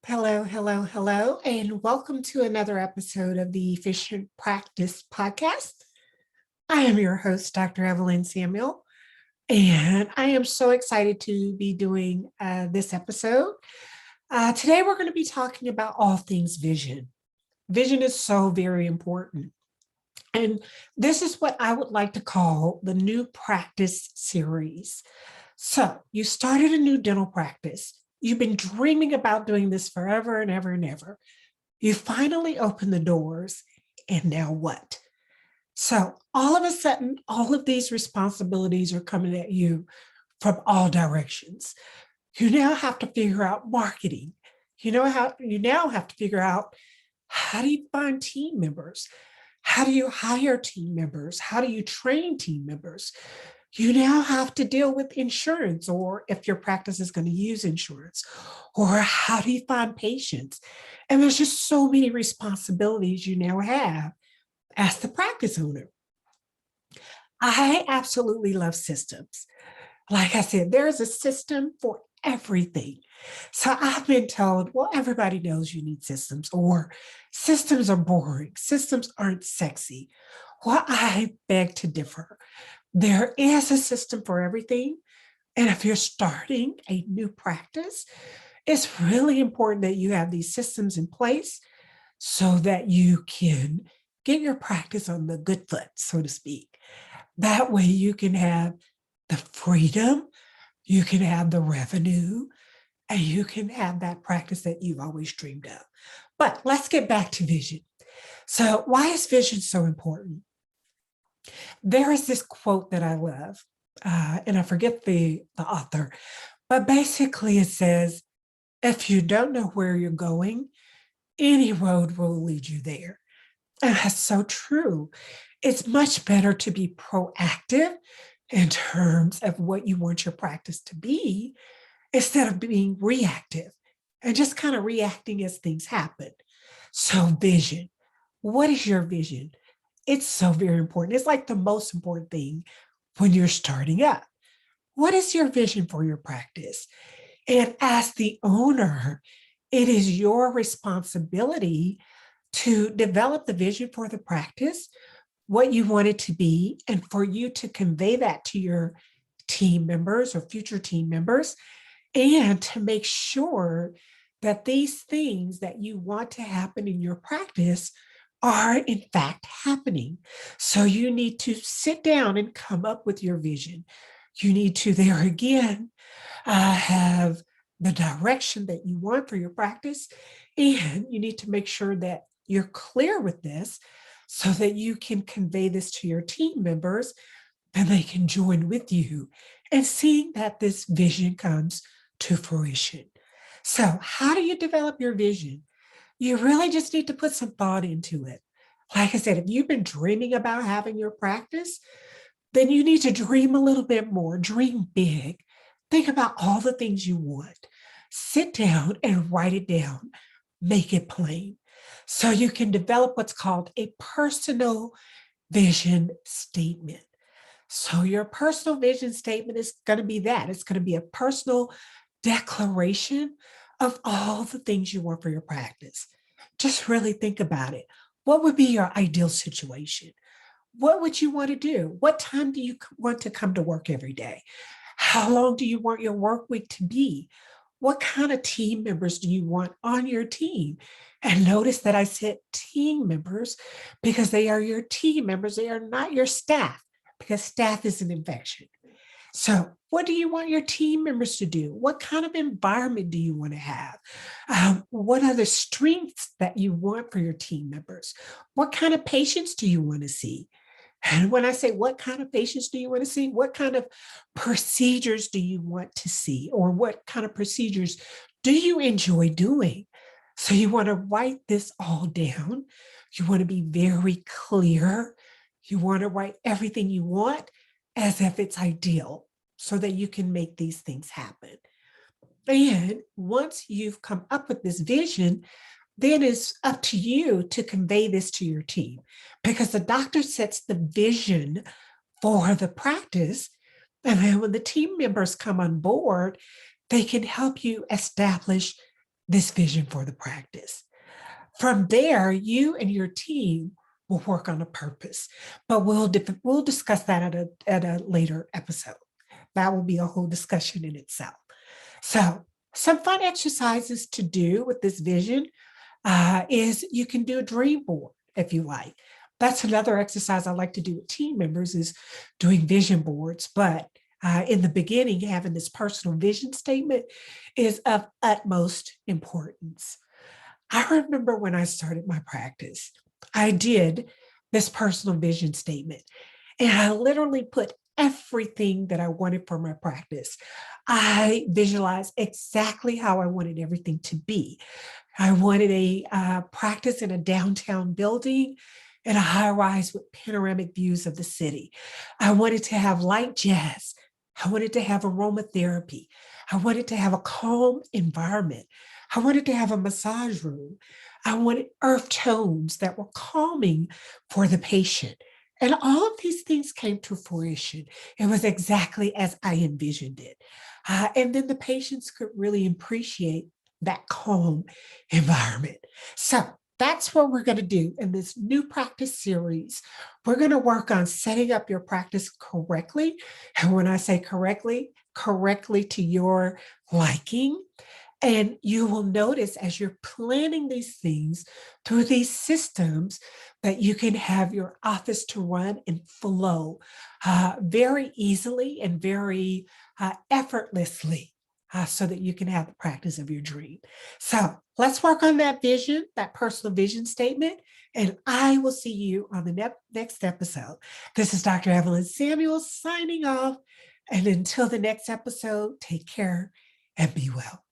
Hello, hello, hello, and welcome to another episode of the Efficient Practice Podcast. I am your host, Dr. Evelyn Samuel, and I am so excited to be doing this episode. Today, we're going to be talking about all things vision. Vision is so very important. And this is what I would like to call the new practice series. So, you started a new dental practice. You've been dreaming about doing this forever and ever and ever. You finally open the doors, and now what? So, all of a sudden, all of these responsibilities are coming at you from all directions. You now have to figure out marketing. You now have to figure out, how do you find team members? How do you hire team members? How do you train team members? You now have to deal with insurance, or if your practice is going to use insurance, or how do you find patients? And there's just so many responsibilities you now have as the practice owner. I absolutely love systems. Like I said, there's a system for everything. So I've been told, well, everybody knows you need systems, or systems are boring, systems aren't sexy. Well, I beg to differ. There is a system for everything. And if you're starting a new practice, it's really important that you have these systems in place so that you can get your practice on the good foot, so to speak. That way you can have the freedom, you can have the revenue, and you can have that practice that you've always dreamed of. But let's get back to vision. So, why is vision so important? There is this quote that I love, and I forget the author, but basically it says, if you don't know where you're going, any road will lead you there. And that's so true. It's much better to be proactive in terms of what you want your practice to be instead of being reactive and just kind of reacting as things happen. So, vision. What is your vision? It's so very important. It's like the most important thing when you're starting up. What is your vision for your practice? And as the owner, it is your responsibility to develop the vision for the practice, what you want it to be, and for you to convey that to your team members or future team members, and to make sure that these things that you want to happen in your practice are in fact happening. So you need to sit down and come up with your vision. You need to, there again, have the direction that you want for your practice. And you need to make sure that you're clear with this so that you can convey this to your team members and they can join with you and seeing that this vision comes to fruition. So, how do you develop your vision? You really just need to put some thought into it. Like I said, if you've been dreaming about having your practice, then you need to dream a little bit more, dream big. Think about all the things you want. Sit down and write it down, make it plain. So you can develop what's called a personal vision statement. So your personal vision statement is going to be that. It's going to be a personal declaration of all the things you want for your practice. Just really think about it. What would be your ideal situation? What would you want to do? What time do you want to come to work every day? How long do you want your work week to be? What kind of team members do you want on your team? And notice that I said team members because they are your team members. They are not your staff, because staff is an infection. So, what do you want your team members to do? What kind of environment do you want to have? What are the strengths that you want for your team members? What kind of patients do you want to see? And when I say what kind of patients do you want to see, what kind of procedures do you want to see? Or what kind of procedures do you enjoy doing? So you want to write this all down. You want to be very clear. You want to write everything you want as if it's ideal so that you can make these things happen. And once you've come up with this vision, then it's up to you to convey this to your team, because the doctor sets the vision for the practice. And then when the team members come on board, they can help you establish this vision for the practice. From there, you and your team will work on a purpose, but we'll discuss that at a later episode. That will be a whole discussion in itself. So, some fun exercises to do with this vision is you can do a dream board if you like. That's another exercise I like to do with team members is doing vision boards. But in the beginning, having this personal vision statement is of utmost importance. I remember when I started my practice, I did this personal vision statement, and I literally put everything that I wanted for my practice. I visualized exactly how I wanted everything to be. I wanted a practice in a downtown building and a high rise with panoramic views of the city. I wanted to have light jazz. I wanted to have aromatherapy. I wanted to have a calm environment. I wanted to have a massage room. I wanted earth tones that were calming for the patient. And all of these things came to fruition. It was exactly as I envisioned it. And then the patients could really appreciate that calm environment. So that's what we're going to do in this new practice series. We're going to work on setting up your practice correctly. And when I say correctly, correctly to your liking. And you will notice as you're planning these things through these systems that you can have your office to run and flow very easily and very effortlessly so that you can have the practice of your dream. So let's work on that vision, that personal vision statement, and I will see you on the next episode. This is Dr. Evelyn Samuel signing off. And until the next episode, take care and be well.